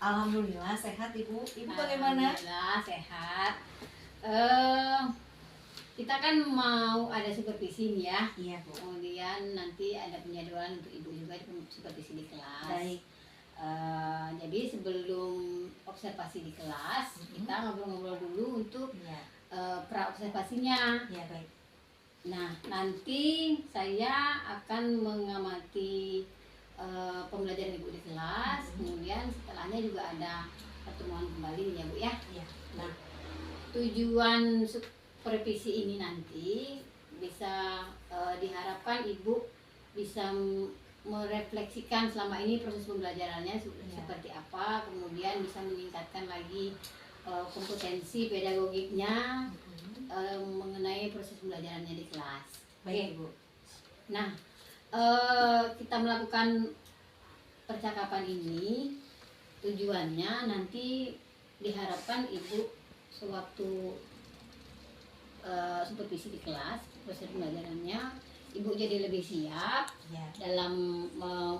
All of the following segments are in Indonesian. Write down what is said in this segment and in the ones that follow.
Alhamdulillah sehat Ibu. Ibu bagaimana? Alhamdulillah sehat. Kita kan mau ada supervisi nih ya. Iya Bu. Kemudian nanti ada penjadwalan untuk ibu juga di supervisi di kelas. Baik. Jadi sebelum observasi di kelas, kita ngobrol-ngobrol dulu untuk Iya. pra observasinya. Iya baik. Nah, nanti saya akan mengamati pembelajaran ibu di kelas. Kemudian setelahnya juga ada pertemuan kembali nih ya Bu ya. Iya. Nah, tujuan supervisi ini nanti bisa diharapkan ibu bisa merefleksikan selama ini proses pembelajarannya seperti apa, kemudian bisa meningkatkan lagi kompetensi pedagogiknya mengenai proses pembelajarannya di kelas. Baik Ibu. Nah, kita melakukan percakapan ini tujuannya nanti diharapkan ibu sewaktu supervisi di kelas proses pembelajarannya ibu jadi lebih siap dalam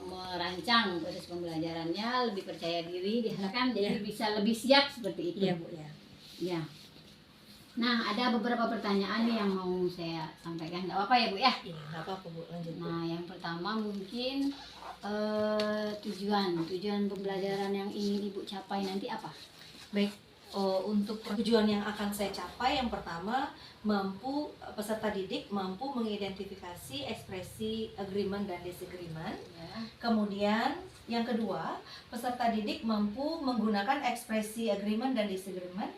merancang proses pembelajarannya, lebih percaya diri, diharapkan jadi bisa lebih siap seperti itu. Iya Bu ya. Ya. Nah, ada beberapa pertanyaan nih yang mau saya sampaikan. Nggak apa-apa ya Bu ya? Iya, nggak apa-apa Bu, lanjut Bu. Nah, yang pertama mungkin tujuan pembelajaran yang ingin ibu capai nanti apa? Baik. Untuk tujuan yang akan saya capai, yang pertama peserta didik mampu mengidentifikasi ekspresi agreement dan disagreement. Ya. Kemudian yang kedua, peserta didik mampu menggunakan ekspresi agreement dan disagreement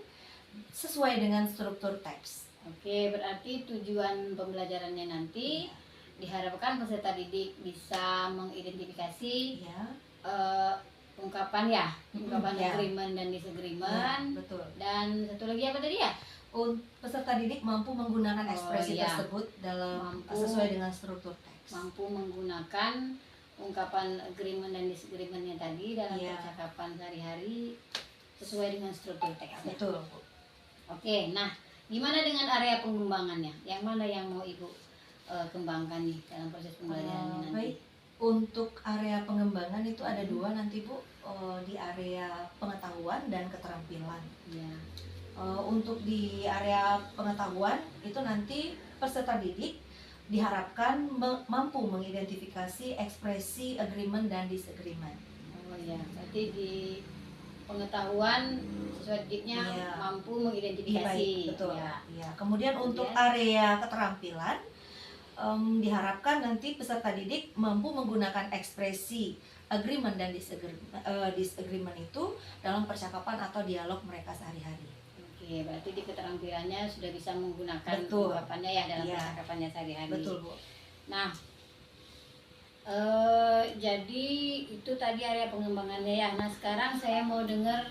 sesuai dengan struktur teks. Oke, berarti tujuan pembelajarannya nanti diharapkan peserta didik bisa mengidentifikasi Ya. ungkapan agreement dan disagreement. Ya, betul. Dan satu lagi apa tadi ya? Peserta didik mampu menggunakan ekspresi tersebut dalam sesuai dengan struktur teks. Mampu menggunakan ungkapan agreement dan disagreementnya tadi dalam percakapan sehari-hari sesuai dengan struktur teks. Betul. Oke, nah gimana dengan area pengembangannya? Yang mana yang mau ibu kembangkan nih dalam proses pembelajarannya nanti? Baik. Untuk area pengembangan itu ada dua nanti Bu, di area pengetahuan dan keterampilan. Ya. Untuk di area pengetahuan itu nanti peserta didik diharapkan mampu mengidentifikasi ekspresi agreement dan disagreement. Oh ya, berarti di pengetahuan siswa didiknya mampu mengidentifikasi. Betul. Ya. Kemudian untuk area keterampilan diharapkan nanti peserta didik mampu menggunakan ekspresi agreement dan disagreement itu dalam percakapan atau dialog mereka sehari-hari. Oke, berarti di keterampilannya sudah bisa menggunakan ungkapannya ya dalam percakapannya sehari-hari. Betul Bu. Nah, jadi itu tadi area pengembangannya ya. Nah, sekarang saya mau dengar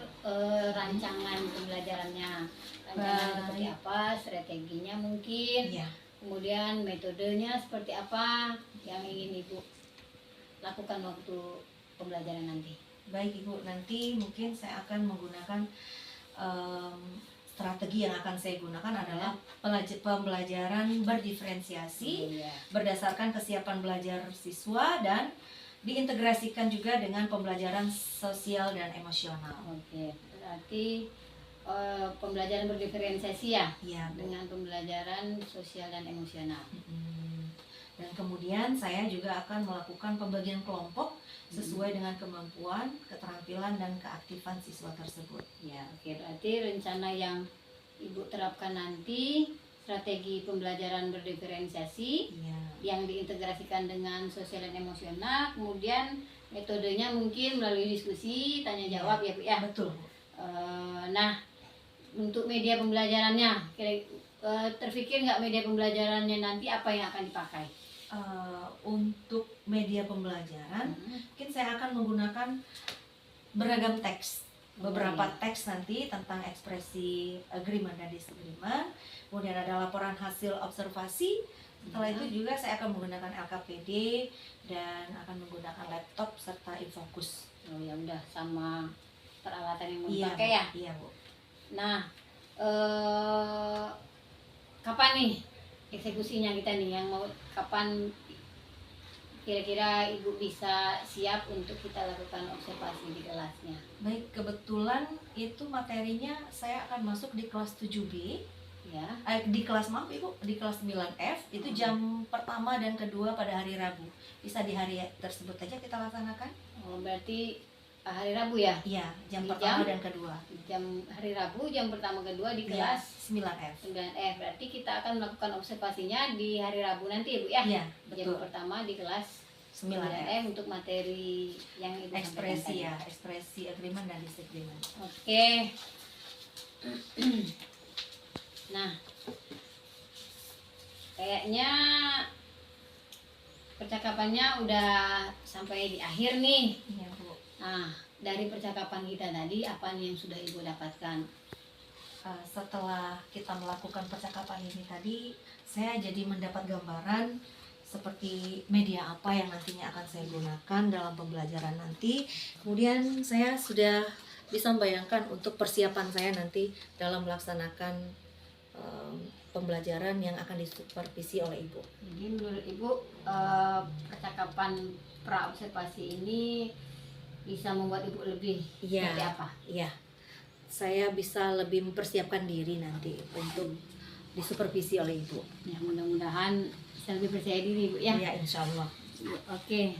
rancangan pembelajarannya. Rancangan seperti apa, strateginya mungkin. Ya. Kemudian metodenya seperti apa yang ingin ibu lakukan waktu pembelajaran nanti? Baik Ibu, nanti mungkin saya akan menggunakan strategi yang akan saya gunakan adalah pembelajaran berdiferensiasi berdasarkan kesiapan belajar siswa dan diintegrasikan juga dengan pembelajaran sosial dan emosional. Oke, berarti pembelajaran berdiferensiasi ya, dengan pembelajaran sosial dan emosional. Dan kemudian saya juga akan melakukan pembagian kelompok sesuai dengan kemampuan, keterampilan, dan keaktifan siswa tersebut. Ya, oke. Berarti rencana yang ibu terapkan nanti strategi pembelajaran berdiferensiasi yang diintegrasikan dengan sosial dan emosional, kemudian metodenya mungkin melalui diskusi, tanya jawab ya Bu ya. Betul. Nah, untuk media pembelajarannya, terpikir nggak media pembelajarannya nanti apa yang akan dipakai? Untuk media pembelajaran, mungkin saya akan menggunakan beragam teks. Beberapa teks nanti tentang ekspresi agreement dan disagreement. Kemudian ada laporan hasil observasi. Setelah itu juga saya akan menggunakan LKPD dan akan menggunakan laptop serta infocus. Oh ya udah, sama peralatan yang mau dipakai ya? Iya Bu. Nah, kapan nih eksekusinya kita nih yang mau kapan kira-kira Ibu bisa siap untuk kita lakukan observasi di kelasnya? Baik, kebetulan itu materinya saya akan masuk di kelas 7B. Ya. Di kelas maaf Ibu, di kelas 9F itu jam pertama dan kedua pada hari Rabu. Bisa di hari tersebut aja kita laksanakan? Oh, berarti hari Rabu ya? Iya, jam Di pertama jam? dan kedua. Jam hari Rabu, jam pertama kedua di Iya, kelas 9F. 9F. Berarti kita akan melakukan observasinya di hari Rabu nanti Ibu ya? Iya, Jam betul. pertama di kelas 9F. 9F untuk materi yang Ibu Ekspresi sampaikan ya, ekspresi agreement dan disagreement. tadi. Oke. Nah, kayaknya percakapannya udah sampai di akhir nih. Iya, Bu. Nah, dari percakapan kita tadi, apa nih yang sudah Ibu dapatkan? Setelah kita melakukan percakapan ini tadi, saya jadi mendapat gambaran seperti media apa yang nantinya akan saya gunakan dalam pembelajaran nanti. Kemudian saya sudah bisa membayangkan untuk persiapan saya nanti dalam melaksanakan pembelajaran yang akan disupervisi oleh Ibu. Jadi menurut Ibu, percakapan pra-observasi ini bisa membuat Ibu lebih seperti apa? Iya, saya bisa lebih mempersiapkan diri nanti untuk disupervisi oleh Ibu. Ya, mudah-mudahan bisa lebih percaya diri Bu ya. Iya, insya Allah. Oke,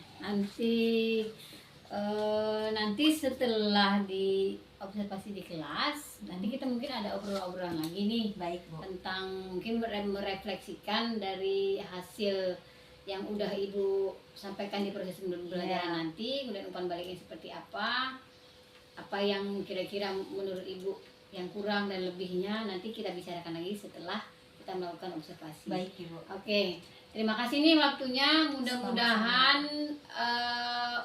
nanti setelah di observasi di kelas, nanti kita mungkin ada obrolan-obrolan lagi nih Baik, Bu. tentang mungkin merefleksikan dari hasil yang udah Ibu sampaikan di proses pembelajaran nanti, kemudian umpan baliknya seperti apa yang kira-kira menurut Ibu yang kurang dan lebihnya nanti kita bicarakan lagi setelah kita melakukan observasi. Baik, Ibu. Oke, terima kasih nih waktunya. Mudah-mudahan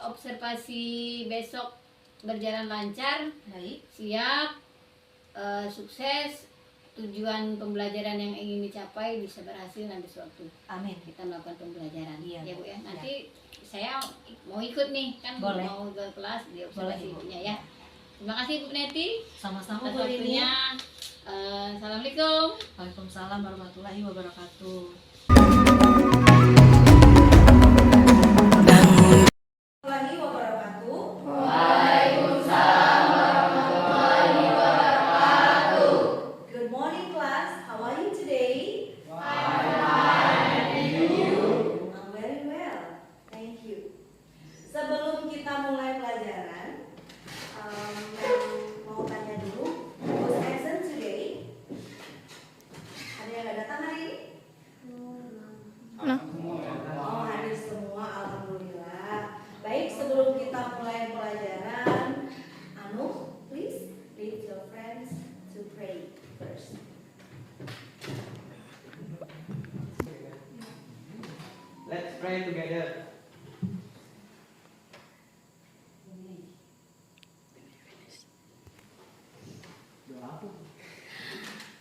observasi besok berjalan lancar. Baik. Siap, sukses. Tujuan pembelajaran yang ingin dicapai bisa berhasil nanti suatu Amin. kita melakukan pembelajaran. Iya, Ya Bu ya. Bu. Nanti saya mau ikut nih kan, Boleh. mau ke kelas di observasi Boleh, Bu. Ibunya ya. Terima kasih Bu Neti Sama-sama, atas Bu Lini. waktunya. Assalamualaikum. Waalaikumsalam warahmatullahi wabarakatuh. Warahmatullahi wabarakatuh. Waalaikumsalam warahmatullahi wabarakatuh. Good morning, class. How are you today? I'm very well. Thank you. Sebelum kita mulai pelajaran, mau tanya dulu, who's absent today? Ada yang nggak datang hari ini? Oh, hadir semua, alhamdulillah. Baik, sebelum kita mulai pelajaran, Anu, please lead your friends to pray first. Let's pray together.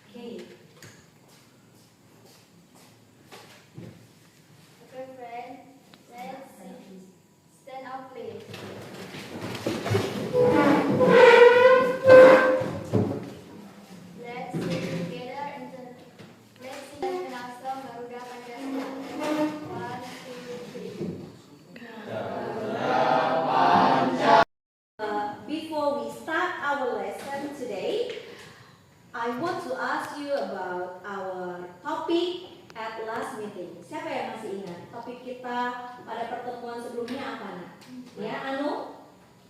Okay. Okay, friend, let's stand up, please. Let's sing together and let's sing the national song Garuda Pancasila. 1, 2, 3. Before we start our lesson today, I want to ask you about our topic at last meeting. Siapa yang masih ingat topik kita pada pertemuan sebelumnya apa? Nak? Ya, Anu?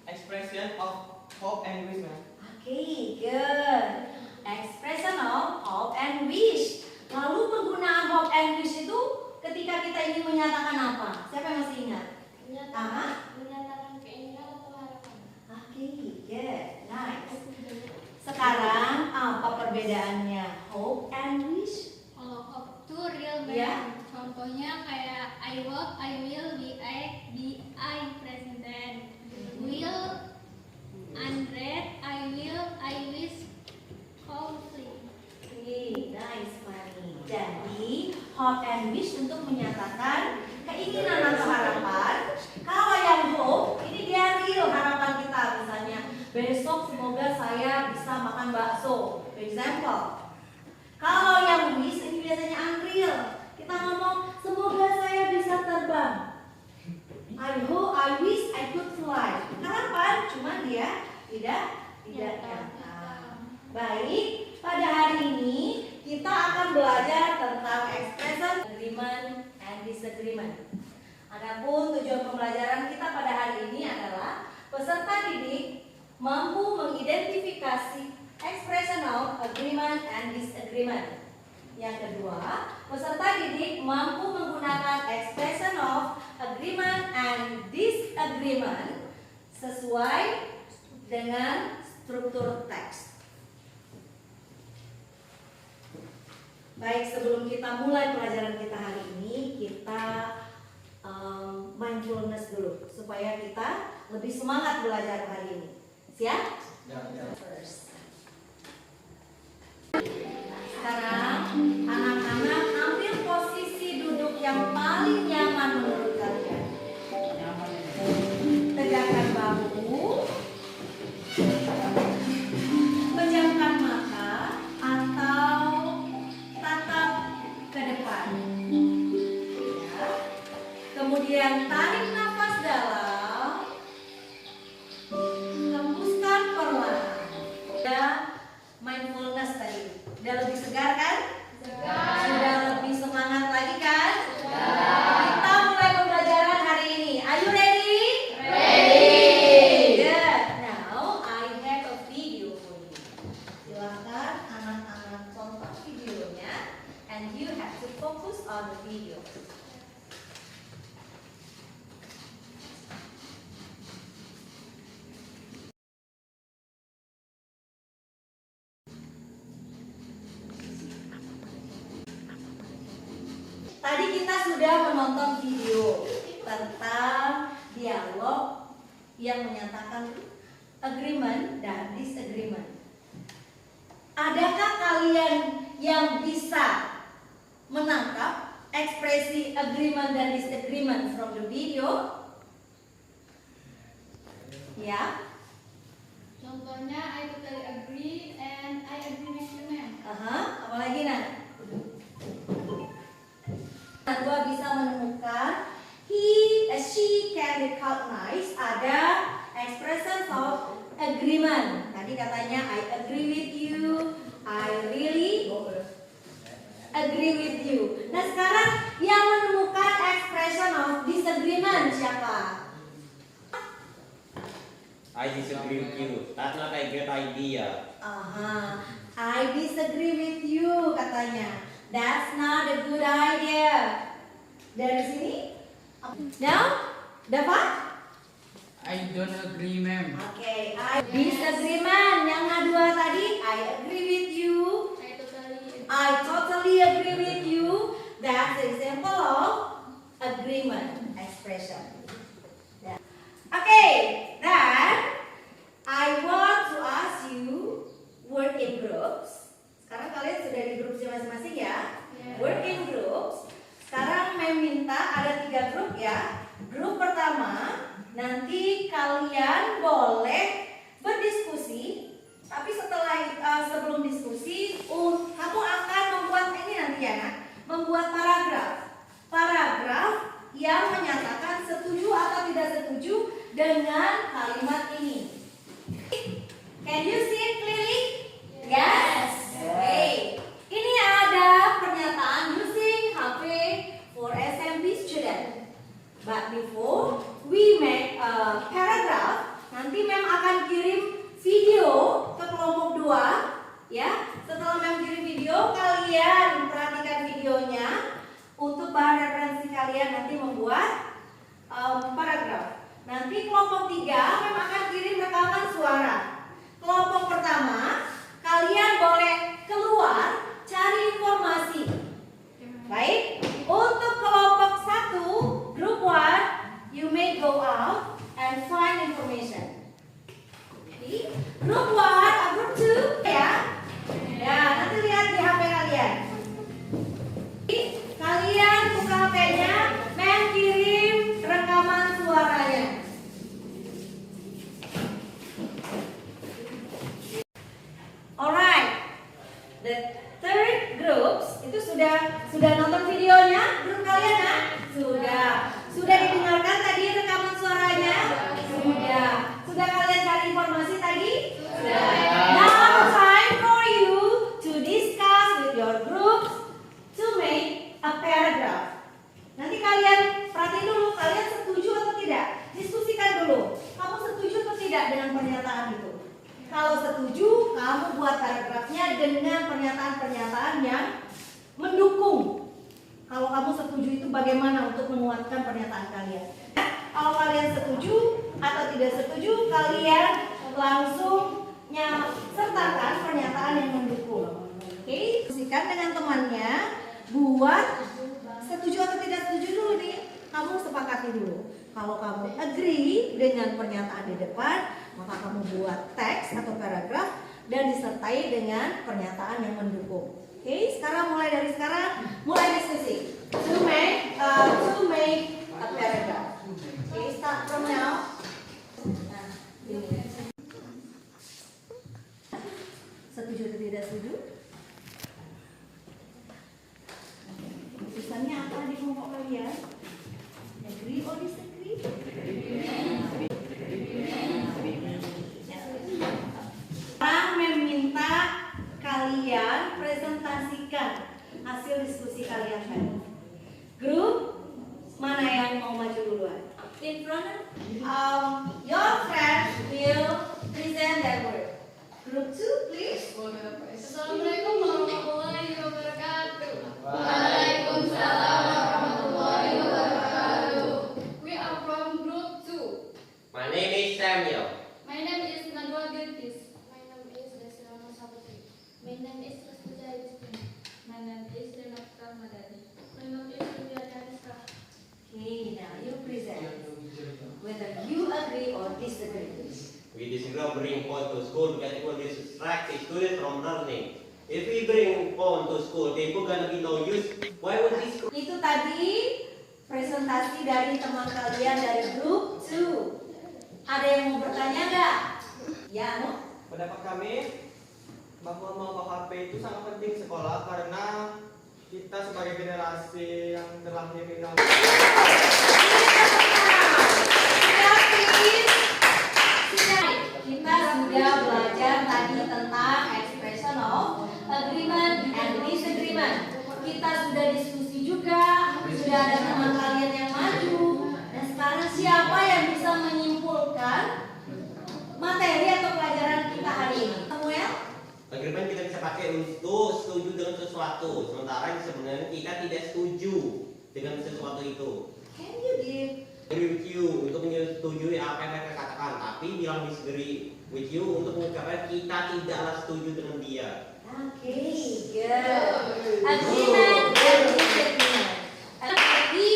Expression of hope and wish, ma'am. Okay, good. Expression of hope and wish. Lalu penggunaan hope and wish itu ketika kita ingin menyatakan apa? Siapa yang masih ingat? Menyatakan keinginan atau harapan. Okay, good, nice. Sekarang apa perbedaannya hope and wish? Kalau hope itu real Ya. man. Contohnya kayak I hope, I will, be I present tense. Will, unread, I wish, hopefully. Okay, nice, Fanny. Jadi hope and wish untuk menyatakan keinginan atau harapan. Kalau yang hope ini dia real harapan kita, misalnya besok semoga saya bisa makan bakso, for example. Kalau yang wish ini biasanya unreal. Kita ngomong semoga saya bisa terbang. disagreement. Adapun tujuan pembelajaran kita pada hari ini adalah peserta didik mampu mengidentifikasi expression of agreement and disagreement. Yang kedua, peserta didik mampu menggunakan expression of agreement and disagreement sesuai dengan struktur teks. Baik, sebelum kita mulai pelajaran kita hari ini, kita mindfulness dulu supaya kita lebih semangat belajar hari ini. Siap? First. Sekarang anak-anak ambil posisi duduk yang paling nyaman menurut kalian. Tegakkan bahu, pejamkan mata atau tatap ke depan. Ya. Kemudian tarik nafas dalam, hembuskan perlahan. Ya, mindfulness tadi. Udah lebih segar kan? Segar. Sudah lebih semangat lagi kan? Segar. Kita mulai pembelajaran hari ini. Are you ready? Ready. Good. Now I have a video for you. Silakan anak-anak tonton videonya, and you have to focus on the video. Tadi kita sudah menonton video tentang dialog yang menyatakan agreement dan disagreement. Adakah kalian yang bisa menangkap ekspresi agreement dan disagreement from the video? Ya. Contohnya, I totally agree and I agree with you, ma'am. Apa lagi Nak? Gua bisa menemukan she can recognize ada expression of agreement. Tadi katanya I agree with you, I really agree with you. Nah sekarang yang menemukan expression of disagreement siapa? I disagree with you. That's not a good idea. I disagree with you katanya. That's not a good idea. Dari sini? Now, dapat? I don't agree, ma'am. Oke, I disagreement. Yang kedua tadi, I agree with you. I totally agree with you. That's example of agreement expression. Oke, then I want to ask you work in groups. Sekarang kalian sudah di grup masing-masing ya. Work in groups. Sekarang meminta ada 3 grup ya. Grup pertama, nanti kalian boleh berdiskusi. Tapi setelah sebelum diskusi, kamu akan membuat ini nanti ya, Nak. Membuat paragraf yang menyatakan setuju atau tidak setuju dengan kalimat ini. Can you see it clearly? Yes. Okay. Ini ada pernyataan using HP for SMP student. But before we make a paragraph, nanti Mem akan kirim video ke kelompok 2 ya. Setelah Mem kirim video, kalian perhatikan videonya untuk bahan referensi kalian nanti membuat paragraf. Nanti kelompok 3 Mem akan kirim rekaman suara. Kelompok pertama, kalian boleh keluar cari informasi. Baik, untuk kelompok 1, group 1, you may go out and find information. Jadi, group 1, group 2 ya. Ya, nanti lihat di HP kalian. Jadi, kalian buka HP-nya, Mem kirim rekaman suaranya. untuk menguatkan pernyataan kalian. Kalau kalian setuju atau tidak setuju, kalian langsung sertakan pernyataan yang mendukung. Oke, diskusikan dengan temannya, buat setuju atau tidak setuju dulu nih. Kamu sepakati dulu. Kalau kamu agree dengan pernyataan di depan, maka kamu buat teks atau paragraf dan disertai dengan pernyataan yang mendukung. Oke, sekarang mulai diskusi. To make a paragraph. Okay, start from now. Nah, ini. Setuju atau tidak setuju? Keputusannya apa di kelompok kalian? Agree or disagree? Sekarang meminta kalian presentasikan hasil diskusi kalian tadi. Grup mana yang mau maju duluan? In front, your friend will present their work. Group 2, please. Assalamualaikum warahmatullahi wabarakatuh. Waalaikumsalam warahmatullahi wabarakatuh. We are from group 2. My name is Samuel. My name is Nadwa Gilkis. My name is Desirama Sabutri. My name is Rastuja Rizky. My name is Renata Madani. My name is India Daniska. Okay, now you present whether you agree or disagree. We disagree on bringing phone to school because it will distract the students from learning. If we bring phone to school, people gonna be no use. Why would this? Itu tadi presentasi dari teman kalian dari grup 2. Ada yang mau bertanya nggak? Ya, no? Pendapat kami bahwa mau HP itu sangat penting sekolah karena kita sebagai generasi yang terlahir di dalam Kita sudah belajar tadi tentang expression of agreement and disagreement. Kita sudah diskusi juga, sudah ada teman kalian yang maju. Dan sekarang siapa yang bisa menyimpulkan materi atau pelajaran kita hari ini? Samuel? Agreement kita bisa pakai untuk setuju dengan sesuatu, sementara sebenarnya kita tidak setuju dengan sesuatu itu. Can you give? Agree with you untuk menyetujui apa yang mereka katakan, tapi bilang disagree with you untuk mengucapkan kita tidaklah setuju dengan dia. Okay, good. Agreement and disagreement. We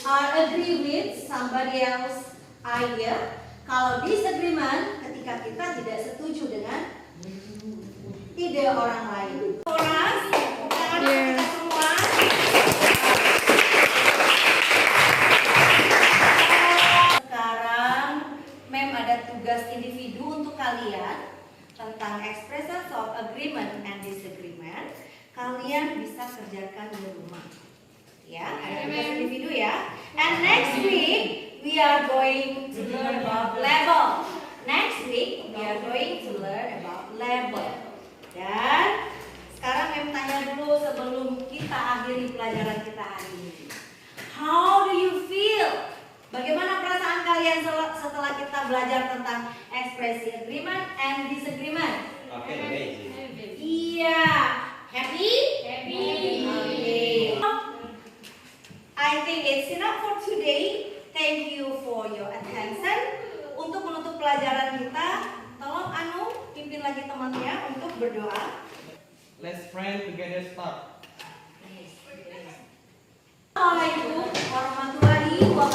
are agree with somebody else idea. Kalau disagreement, ketika kita tidak setuju dengan ide orang lain. Orang, kita semua. Sekarang, Mem ada tugas individu untuk kalian tentang expressions of agreement and disagreement. Kalian bisa kerjakan di rumah. Ya, ada tugas individu ya. And next week we are going to learn about label. Next week we are going to learn about label. Dan sekarang Mem tanya dulu sebelum kita akhiri pelajaran kita hari ini. How do you feel? Bagaimana perasaan kalian setelah kita belajar tentang ekspresi agreement and disagreement? Okay, amazing. Iya, happy? Happy. Okay. I think it's enough for today. Thank you for your attention. Untuk menutup pelajaran kita, tolong Anu pimpin lagi temannya untuk berdoa. Let's pray together start. Assalamualaikum warahmatullahi wabarakatuh.